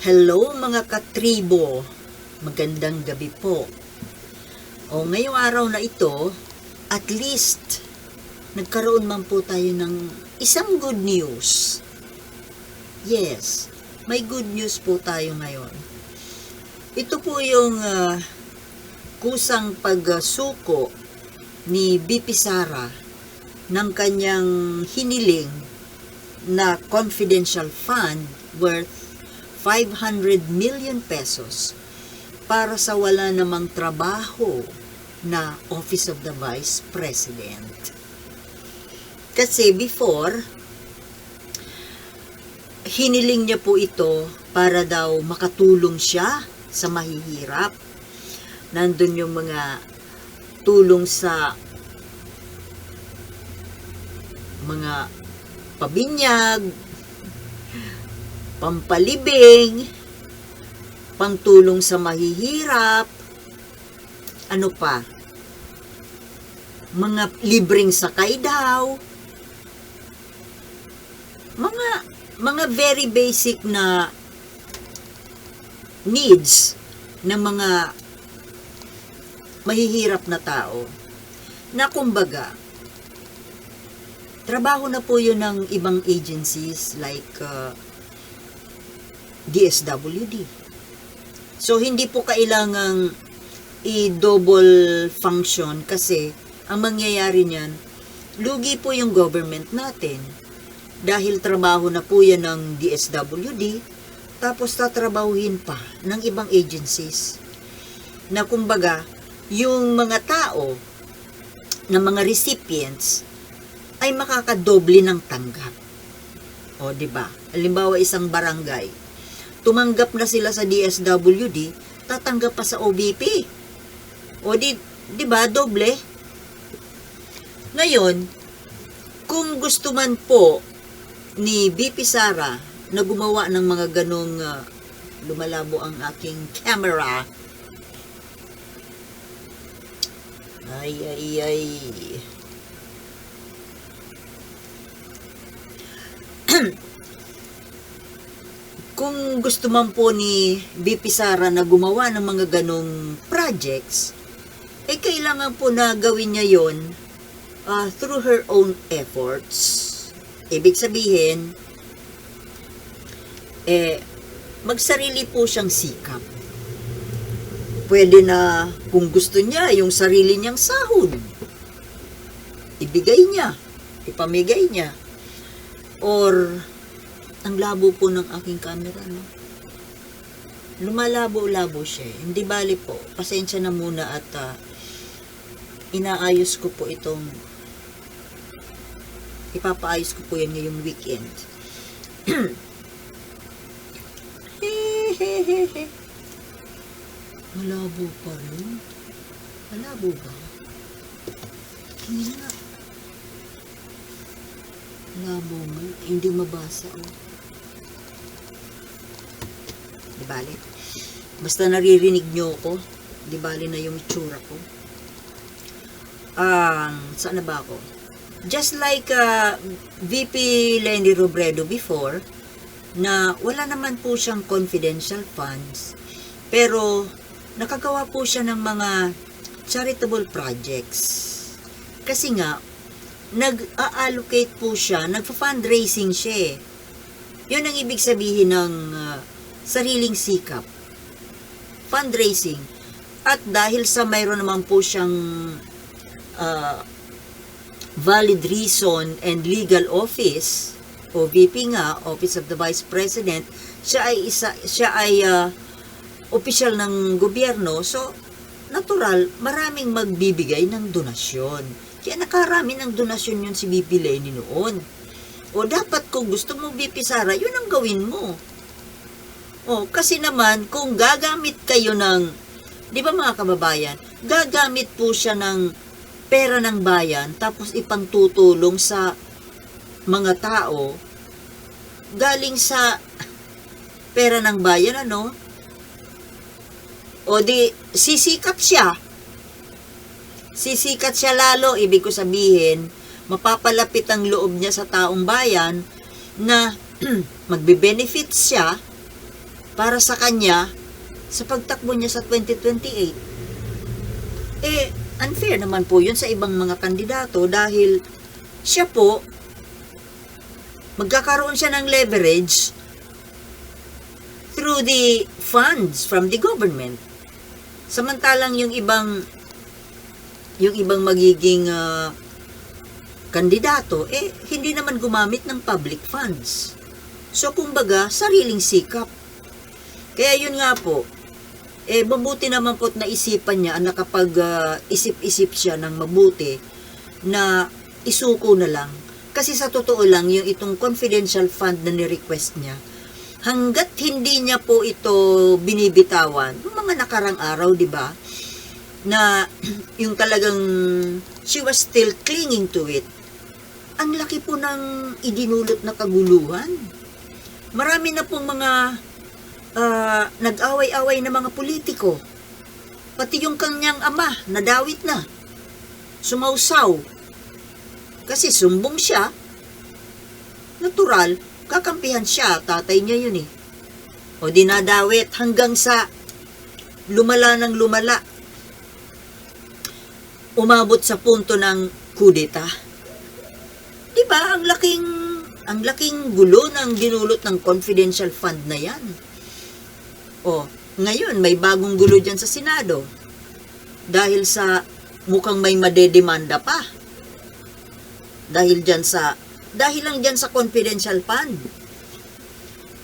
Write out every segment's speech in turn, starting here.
Hello mga katribo, magandang gabi po. Ngayong araw na ito, at least, nagkaroon man po tayo ng isang good news. Yes, may good news po tayo ngayon. Ito po yung kusang pagsuko ni BP Sara ng kanyang hiniling na confidential fund worth 500 million pesos para sa wala namang trabaho na Office of the Vice President. Kasi before, hiniling niya po ito para daw makatulong siya sa mahihirap. Nandun yung mga tulong sa mga pabinyag, pampalibing, pangtulong sa mahihirap, ano pa, mga libreng sakay daw, mga very basic na needs ng mga mahihirap na tao, na kumbaga, trabaho na po yun ng ibang agencies like DSWD. So, hindi po kailangang i-double function kasi ang mangyayari niyan, lugi po yung government natin. Dahil trabaho na po yan ng DSWD, tapos tatrabahuhin pa ng ibang agencies. Na kumbaga, yung mga tao, na mga recipients, ay makakadoble ng tanggap. O, diba? Halimbawa, isang barangay, tumanggap na sila sa DSWD, tatanggap pa sa OBP. O diba, doble? Ngayon, kung gusto man po ni BP Sara na gumawa ng mga ganong lumalabo ang aking camera. Ay. Kung gusto man po ni BP Sara na gumawa ng mga ganong projects, kailangan po na gawin niya yon through her own efforts. Ibig sabihin, magsarili po siyang sikap. Pwede na, kung gusto niya, yung sarili niyang sahod, ibigay niya, ipamigay niya. Or, ang labo po ng aking camera, no? Lumalabo-labo siya. Hindi bali po. Pasensya na muna at inaayos ko po itong ipapaayos ko po yan ngayong weekend. Malabo pa rin. Malabo ba? Hindi nga. Malabo nga. Hindi mabasa, oh. Di bali. Basta naririnig nyo ko, di bali na yung itsura ko. Saan na ba ako? Just like VP Leni Robredo before, na wala naman po siyang confidential funds, pero nakagawa po siya ng mga charitable projects. Kasi nga, nag-allocate po siya, nagpa-fundraising siya. Yun ang ibig sabihin ng sariling sikap. Fundraising. At dahil sa mayroon naman po siyang valid reason and legal office, o VP nga, Office of the Vice President, siya ay opisyal ng gobyerno, so natural, maraming magbibigay ng donasyon. Kaya nakarami ng donasyon yun si VP Leni noon. O dapat kung gusto mo VP Sara, yun ang gawin mo. O kasi naman, kung gagamit kayo ng, di ba mga kababayan, gagamit po siya ng pera ng bayan, tapos ipantutulong sa mga tao, galing sa pera ng bayan, ano? O di, sisikat siya. Sisikat siya lalo, ibig ko sabihin, mapapalapit ang loob niya sa taong bayan na magbe-benefit siya para sa kanya sa pagtakbo niya sa 2028. Unfair naman po yun sa ibang mga kandidato dahil siya po, magkakaroon siya ng leverage through the funds from the government. Samantalang yung ibang magiging kandidato, hindi naman gumamit ng public funds. So, kumbaga, sariling sikap. Kaya yun nga po, mabuti naman po't naisipan niya, nakapag-isip-isip siya ng mabuti na isuko na lang. Kasi sa totoo lang, yung itong confidential fund na ni-request niya, hanggat hindi niya po ito binibitawan, yung mga nakarang araw, di ba, na yung talagang she was still clinging to it, ang laki po ng idinulot na kaguluhan. Marami na pong mga nag-away-away na mga politiko. Pati yung kanyang ama, nadawit na. Sumausaw. Kasi sumbong siya. Natural, kakampihan siya. Tatay niya yun eh. O dinadawit hanggang sa lumala ng lumala. Umabot sa punto ng kudeta. Diba, ang laking gulo ng dinulot ng confidential fund na yan. O, ngayon, may bagong gulo dyan sa Senado. Dahil sa mukhang may madedemanda pa. Dahil lang dyan sa confidential fund.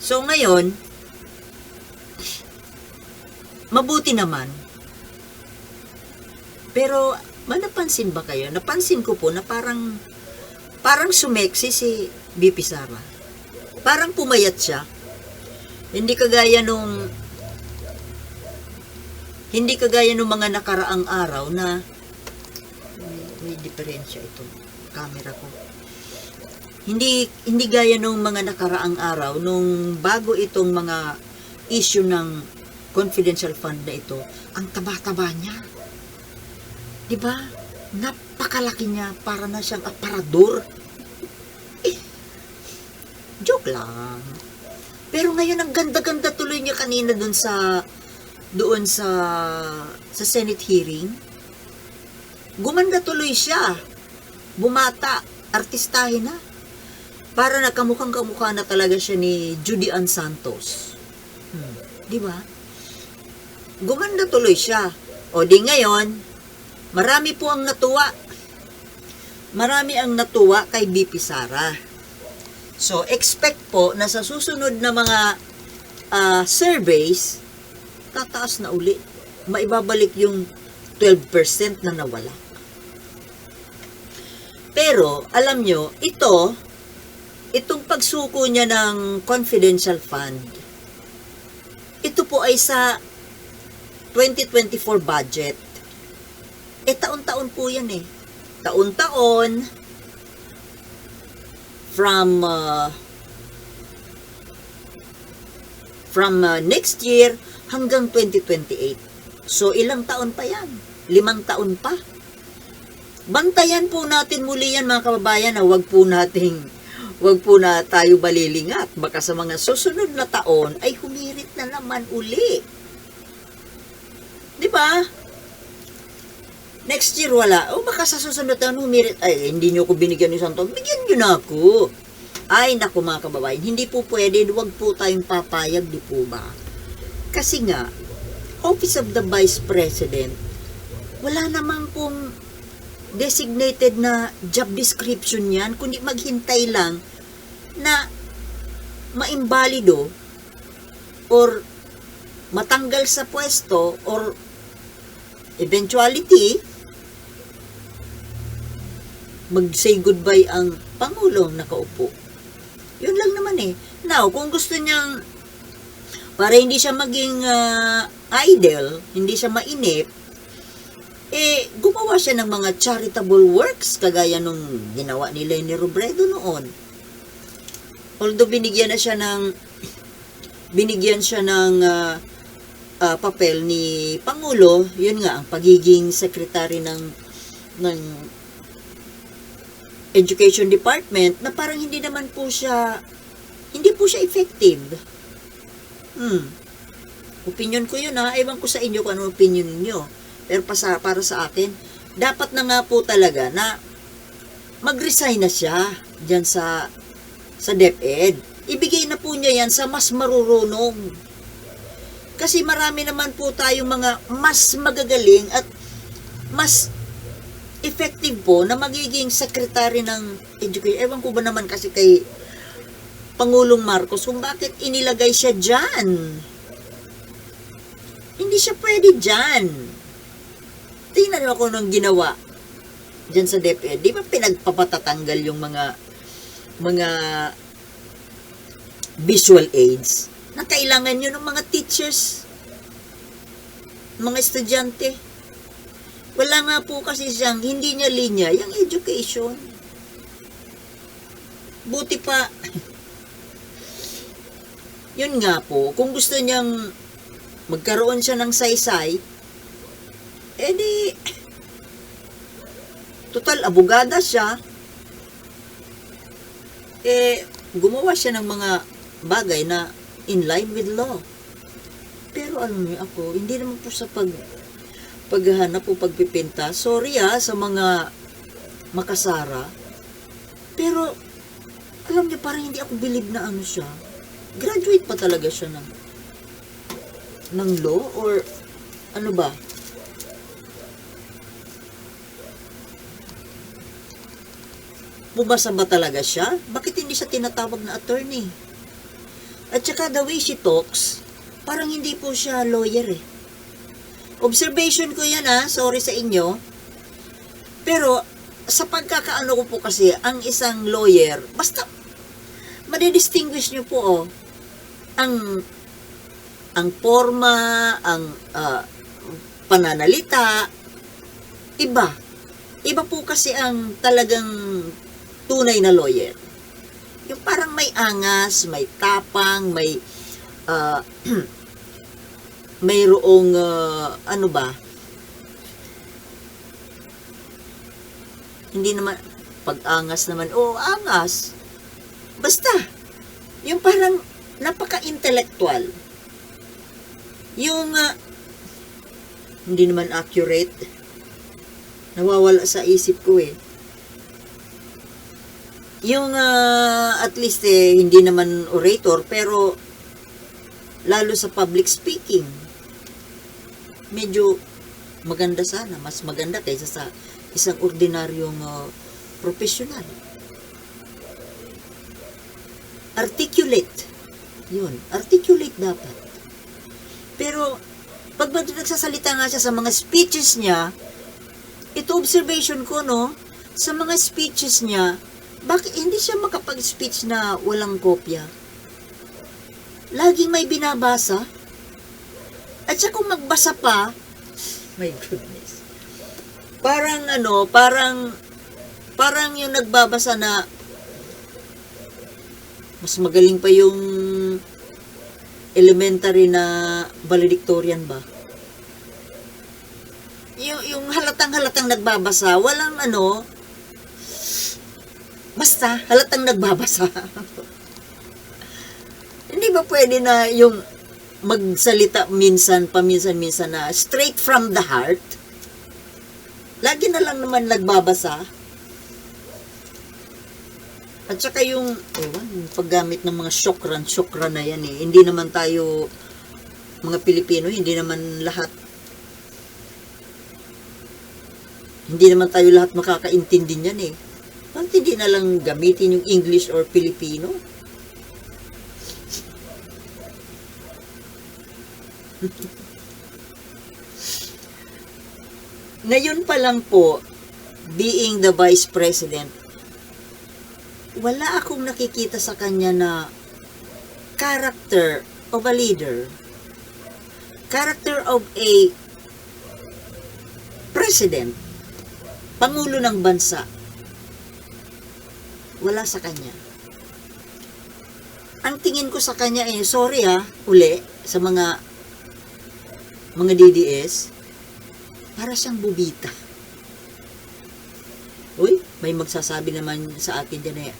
So, ngayon, mabuti naman. Pero, napansin ba kayo? Napansin ko po na parang sumeksi si BP Sara. Parang pumayat siya. Hindi kagaya nung mga nakaraang araw na may diferensya itong camera ko. Hindi gaya nung mga nakaraang araw nung bago itong mga issue ng confidential fund na ito, ang taba-taba niya. 'Di ba? Napakalaki niya, para na siyang aparador. Joke lang. Pero ngayon ang ganda-ganda tuloy niya kanina doon sa Senate hearing. Gumanda tuloy siya. Bumata, artistahin na. Para nagkamukhang-kamukha na talaga siya ni Judy Ann Santos. Di ba? Gumanda tuloy siya. O di ngayon, marami po ang natuwa. Marami ang natuwa kay BP Sara. So, expect po na sa susunod na mga surveys, tataas na uli. Maibabalik yung 12% na nawala. Pero, alam nyo, itong pagsuko niya ng confidential fund, ito po ay sa 2024 budget. Taon-taon po yan eh. Taon-taon, from next year hanggang 2028. So, ilang taon pa yan? 5 taon pa. Bantayan po natin muli yan mga kababayan na wag po na tayo balilingat. Baka sa mga susunod na taon ay humirit na naman uli. Di ba? Next year wala. O baka sa susunod na humirit, ay hindi nyo ko binigyan ni Santo. Bigyan nyo na ako. Ay naku mga kababayan, hindi po pwede. Huwag po tayong papayag, di po ba? Kasi nga, Office of the Vice President, wala namang pong designated na job description yan, kundi maghintay lang na maimbalido or matanggal sa pwesto or eventuality mag-say goodbye ang Pangulong nakaupo. Yun lang naman eh. Now, kung gusto niyang para hindi siya maging idle, hindi siya mainip, gumawa siya ng mga charitable works kagaya nung ginawa ni Leni Robredo noon. Although binigyan siya ng papel ni Pangulo, yun nga ang pagiging secretary ng Education Department na parang hindi po siya effective. Opinion ko yun ha. Ewan ko sa inyo kung ano opinion niyo. Pero para sa akin, dapat na nga po talaga na mag-resign na siya dyan sa DepEd. Ibigay na po niya yan sa mas marurunong. Kasi marami naman po tayong mga mas magagaling at mas effective po na magiging secretary ng education. Ewan ko ba naman kasi kay Pangulong Marcos kung bakit inilagay siya dyan. Hindi siya pwede dyan. Tingnan mo kung anong ginawa dyan sa DepEd. Di ba pinagpapatatanggal yung mga visual aids na kailangan nyo ng mga teachers, mga estudyante. Wala nga po kasi siyang, hindi niya linya, yung education. Buti pa, yun nga po, kung gusto niyang magkaroon siya ng saysay, edi, total, abogada siya, gumawa siya ng mga bagay na in line with law. Pero alam niyo ako, hindi naman po sa paghahanap o pagpipinta. Sorry sa mga makasara. Pero, alam niyo, parang hindi ako believe na ano siya. Graduate pa talaga siya ng law or ano ba? Bumasa ba talaga siya? Bakit hindi siya tinatawag na attorney? At saka the way she talks, parang hindi po siya lawyer eh. Observation ko yan sorry sa inyo. Pero, sa pagkakaano ko po kasi, ang isang lawyer, basta, madidistinguish nyo po ang forma, ang pananalita, iba. Iba po kasi ang talagang tunay na lawyer. Yung parang may angas, may tapang, may mayroong ano ba? Hindi naman pag-angas naman. Angas. Basta yung parang napaka-intellectual. Yung hindi naman accurate. Nawawala sa isip ko eh. Yung at least hindi naman orator pero lalo sa public speaking medyo maganda sana, mas maganda kaysa sa isang ordinaryong professional. Articulate. Yun, articulate dapat. Pero pag nagsasalita nga siya sa mga speeches niya, ito observation ko sa mga speeches niya, bakit hindi siya makapag-speech na walang kopya? Laging may binabasa. At siya kung magbasa pa, my goodness. Parang yung nagbabasa na mas magaling pa yung elementary na valedictorian ba? Yung halatang nagbabasa, walang basta, halatang nagbabasa. Hindi ba pwede na yung magsalita paminsan-minsan na straight from the heart? Lagi na lang naman nagbabasa. At saka yung paggamit ng mga syokran na yan eh. Hindi naman tayo, mga Pilipino, hindi naman tayo lahat makakaintindi niyan eh. Bakit hindi na lang gamitin yung English or Filipino? Ngayon pa lang po, being the Vice President, wala akong nakikita sa kanya na character of a leader, character of a president, pangulo ng bansa. Wala sa kanya. Ang tingin ko sa kanya sorry uli, sa mga DDS, para siyang bubita. Uy, may magsasabi naman sa akin dyan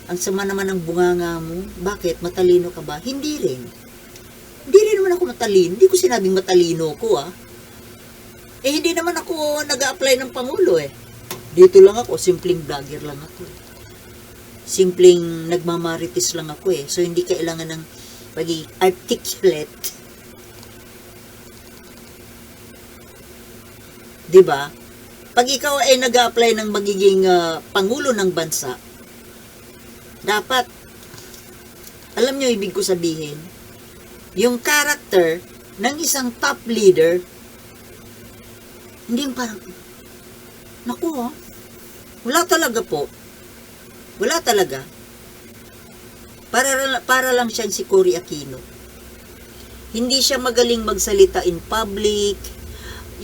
ang sama naman ng bunganga mo. Bakit? Matalino ka ba? Hindi rin. Hindi rin naman ako matalino. Hindi ko sinabing matalino ko, Eh, hindi naman ako nag-a-apply ng Pangulo, Dito lang ako, simpleng vlogger lang ako, Simpleng nagmamarites lang ako, So, hindi kailangan ng pagiging articulate. Diba? Pag ikaw ay nag-a-apply ng magiging Pangulo ng bansa, dapat, alam nyo ibig ko sabihin, yung character ng isang top leader, hindi yung parang, naku, wala talaga po. Wala talaga. Para lang siyang si Cory Aquino. Hindi siya magaling magsalita in public.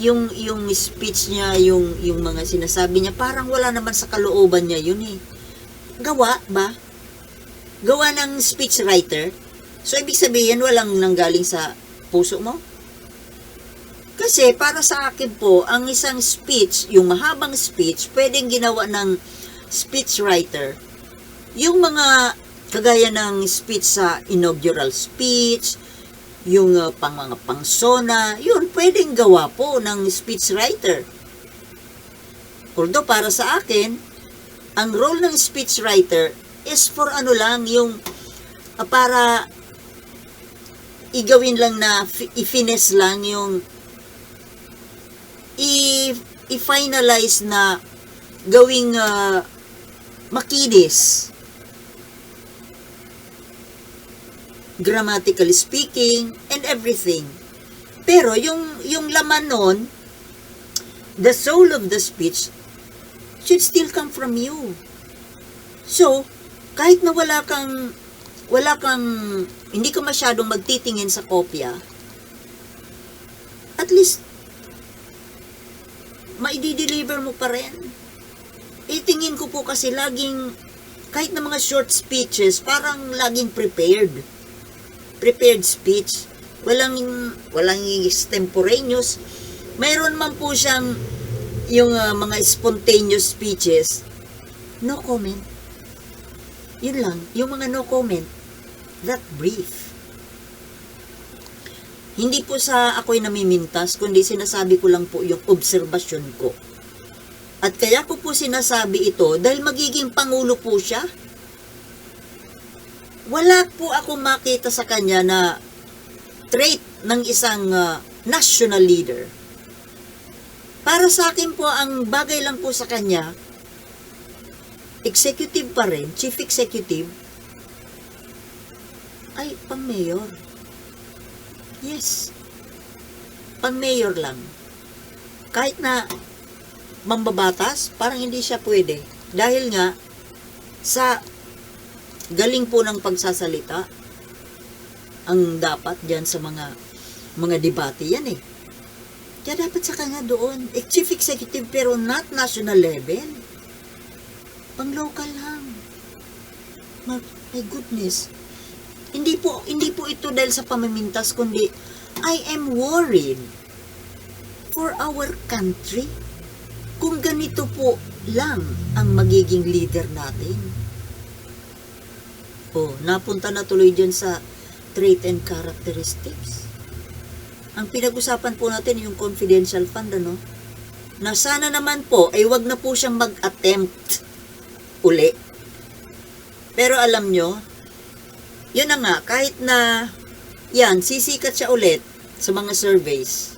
Yung speech niya, yung mga sinasabi niya, parang wala naman sa kalooban niya yun, Gawa ba? Gawa ng speechwriter. So, ibig sabihin, walang nanggaling sa puso mo? Kasi, para sa akin po, ang isang speech, yung mahabang speech, pwedeng ginawa ng speechwriter. Yung mga, kagaya ng speech sa inaugural speech, yung mga pangsona, yun, pwedeng gawa po ng speechwriter. Although, para sa akin, ang role ng speechwriter is for ano lang, yung para igawin lang na, i-finesse lang yung i-finalize na gawing makinis, grammatically speaking, and everything. Pero yung laman nun, the soul of the speech should still come from you. So, kahit na wala kang, hindi ka masyadong magtitingin sa kopya, at least, maidi-deliver mo pa rin. Tingin ko po kasi laging, kahit na mga short speeches, parang laging prepared. Prepared speech. Walang extemporaneous. Mayroon man po siyang yung mga spontaneous speeches. No comment. Yun lang. Yung mga no comment. That brief. Hindi po sa ako'y namimintas, kundi sinasabi ko lang po yung obserbasyon ko. At kaya ko po sinasabi ito dahil magiging pangulo po siya. Wala po akong makita sa kanya na trait ng isang national leader. Para sa akin po, ang bagay lang po sa kanya, executive pa rin, chief executive, ay pang-mayor. Yes. Pang-mayor lang. Kahit na mambabatas, parang hindi siya pwede. Dahil nga, sa galing po ng pagsasalita, ang dapat dyan sa mga debate yan Kaya dapat sa kanya doon, chief executive pero not national level. Pang-local lang. My goodness. Hindi po ito dahil sa pamimintas, kundi I am worried for our country kung ganito po lang ang magiging leader natin. Napunta na tuloy dyan sa trait and characteristics. Ang pinag-usapan po natin yung confidential fund, na sana naman po ay wag na po siyang mag-attempt uli. Pero alam nyo, yun na nga, kahit na yan, sisikat siya ulit sa mga surveys,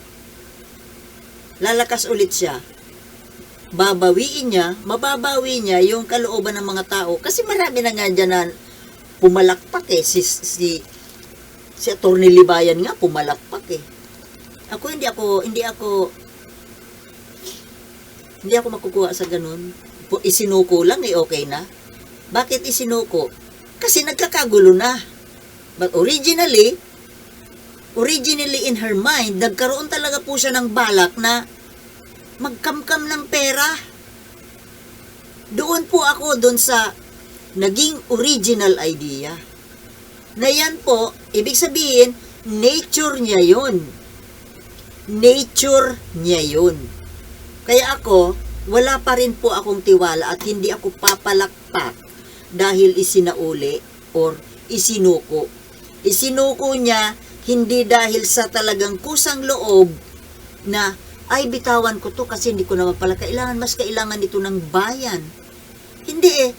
lalakas ulit siya, mababawi niya yung kalooban ng mga tao. Kasi marami na nga dyan na pumalakpak si Atty. Libayan nga pumalakpak hindi ako makukuha sa ganun. Isinuko lang okay na. Bakit isinuko? Kasi nagkakagulo na. But originally in her mind, nagkaroon talaga po siya ng balak na magkamkam ng pera. Doon po ako sa naging original idea. Na yan po, ibig sabihin, nature niya yun. Nature niya yun. Kaya ako, wala pa rin po akong tiwala at hindi ako papalakpak dahil isinauli or isinuko. Isinuko niya Hindi dahil sa talagang kusang loob na, ay bitawan ko to kasi hindi ko naman pala kailangan, mas kailangan ito ng bayan. Hindi eh.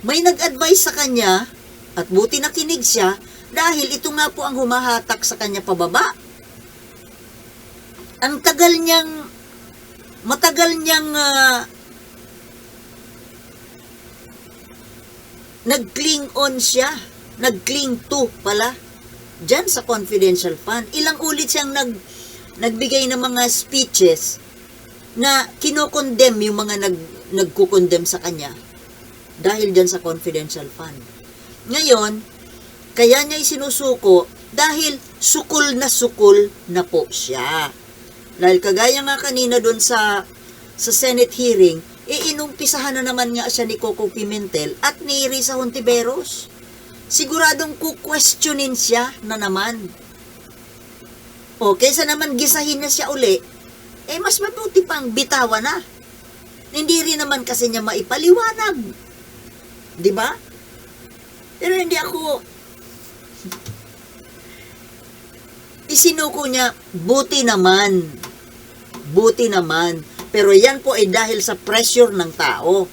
May nag-advise sa kanya, at buti nakinig siya, dahil ito nga po ang humahatak sa kanya pababa. Ang matagal niyang nag-cling on siya, nag-cling to pala, dyan sa confidential fund. Ilang ulit siyang nagbigay ng mga speeches na kinokondem yung mga nagkukondem sa kanya dahil dyan sa confidential fund. Ngayon, kaya niya isinusuko dahil sukol na po siya. Dahil kagaya nga kanina doon sa Senate hearing, inumpisahan na naman nga siya ni Coco Pimentel at ni Risa Hontiveros. Siguradong kukwestiyonin siya na naman. O, kaysa naman gisahin na siya uli, mas mabuti pang bitawan na. Hindi rin naman kasi niya maipaliwanag. Diba? Pero hindi ako isinuko niya, buti naman. Pero yan po ay dahil sa pressure ng tao.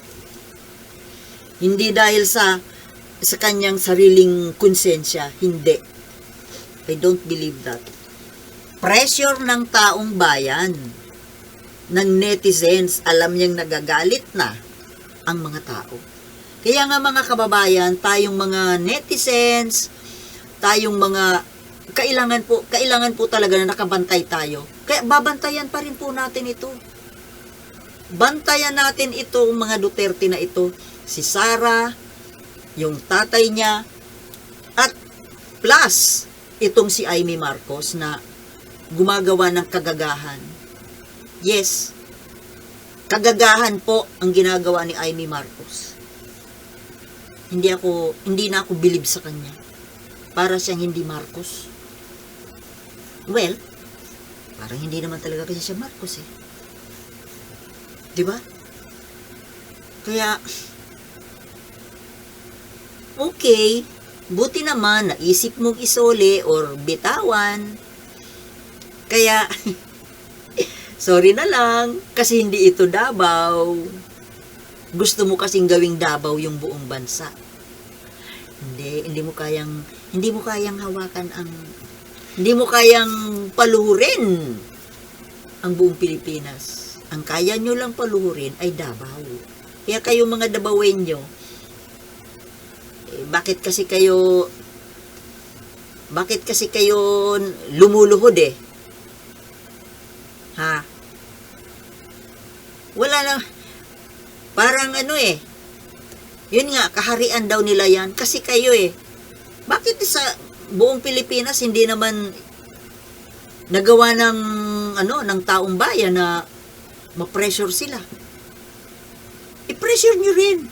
Hindi dahil sa kanyang sariling konsensya. Hindi. I don't believe that. Pressure ng taong bayan, ng netizens, alam niyang nagagalit na ang mga tao. Kaya nga mga kababayan, tayong mga netizens, tayong mga kailangan po talaga na nakabantay tayo. Kaya babantayan pa rin po natin ito. Bantayan natin ito, mga Duterte na ito. Si Sara, yung tatay niya, at plus, itong si Amy Marcos na gumagawa ng kagagahan. Yes, kagagahan po ang ginagawa ni Amy Marcos. Hindi na ako bilib sa kanya. Para siyang hindi Marcos. Well, parang hindi naman talaga kasi siya Marcos eh. Diba? Kaya, okay, buti naman naisip mong isole or bitawan. Kaya, sorry na lang, kasi hindi ito Davao. Gusto mo kasing gawing Davao yung buong bansa. Hindi mo kayang hawakan hindi mo kayang paluhurin ang buong Pilipinas. Ang kaya nyo lang paluhurin ay Davao. Kaya kayo mga Davaoenyo, bakit kasi kayo lumuluhod eh? Ha? Wala na, parang yun nga, kaharian daw nila yan, kasi kayo bakit sa buong Pilipinas hindi naman nagawa ng taong bayan na ma-pressure sila? I-pressure nyo rin.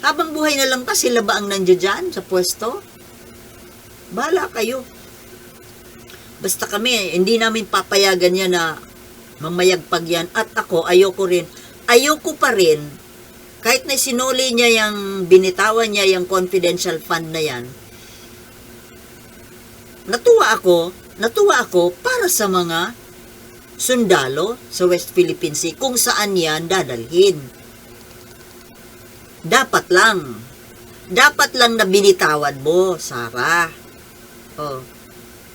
Habang buhay na lang pa, sila ba ang nandiyan dyan sa pwesto? Bahala kayo. Basta kami, hindi namin papayagan yan na mamayagpag yan. At ako, ayoko pa rin, kahit na sinuli niya binitawan niya yung confidential fund na yan, natuwa ako para sa mga sundalo sa West Philippine Sea kung saan yan dadalhin. Dapat lang na binitawan mo, Sara. Oh.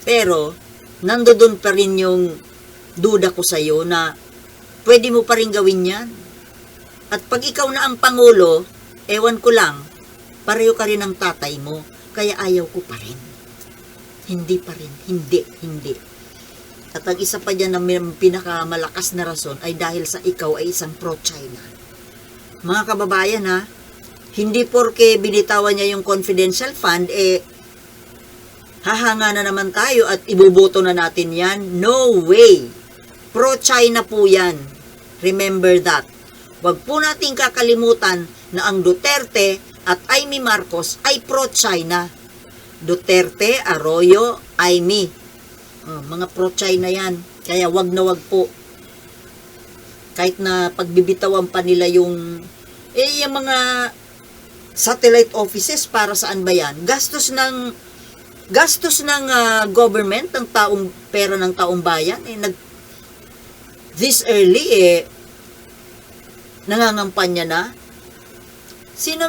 Pero, nandoon pa rin yung duda ko sa'yo na pwede mo pa rin gawin yan. At pag ikaw na ang Pangulo, ewan ko lang, pareho ka rin ng tatay mo, kaya ayaw ko pa rin. Hindi pa rin. Hindi. At ang isa pa dyan na pinakamalakas na rason ay dahil sa ikaw ay isang pro-China. Mga kababayan ha, hindi porke binitawan niya yung confidential fund, hahanga na naman tayo at ibuboto na natin yan. No way! Pro-China po yan. Remember that. Huwag po nating kakalimutan na ang Duterte at Amy Marcos ay pro-China. Duterte, Arroyo, Amy. Mga pro-China yan. Kaya wag na wag po. Kahit na pagbibitawan pa nila yung mga satellite offices, para saan ba yan? Gastos ng gastos ng government, ng pera ng taong bayan, this early, nangangampanya na. Sino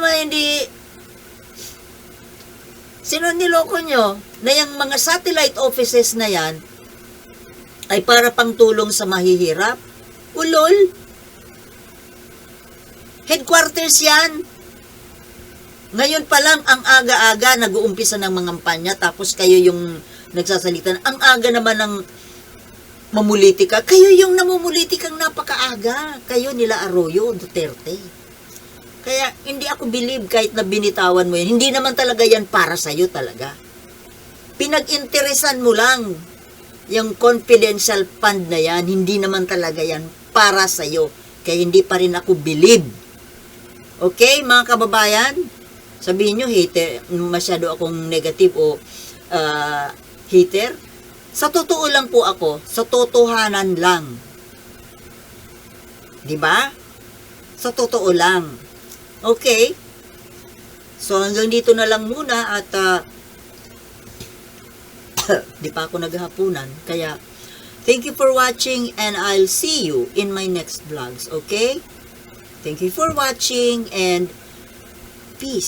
niloko nyo na yung mga satellite offices na yan ay para pang tulong sa mahihirap? Ulol! Headquarters yan! Ngayon pa lang, ang aga-aga, nag-uumpisa ng mga kampanya, tapos kayo yung nagsasalita. Ang aga naman ng mamulitika. Kayo yung namumulitikang napakaaga. Kayo nila Arroyo, Duterte. Kaya, hindi ako believe kahit na binitawan mo yan. Hindi naman talaga yan para sa'yo talaga. Pinag-interesan mo lang yung confidential fund na yan. Hindi naman talaga yan para sa'yo. Kaya hindi pa rin ako believe. Okay, mga kababayan? Sabihin nyo, hater, masyado akong negative o hater. Sa totoo lang po ako, sa totohanan lang. 'Di ba? Sa totoo lang. Okay? So hanggang dito na lang muna at di pa ako naghahapunan. Kaya thank you for watching and I'll see you in my next vlogs, okay? Thank you for watching and peace.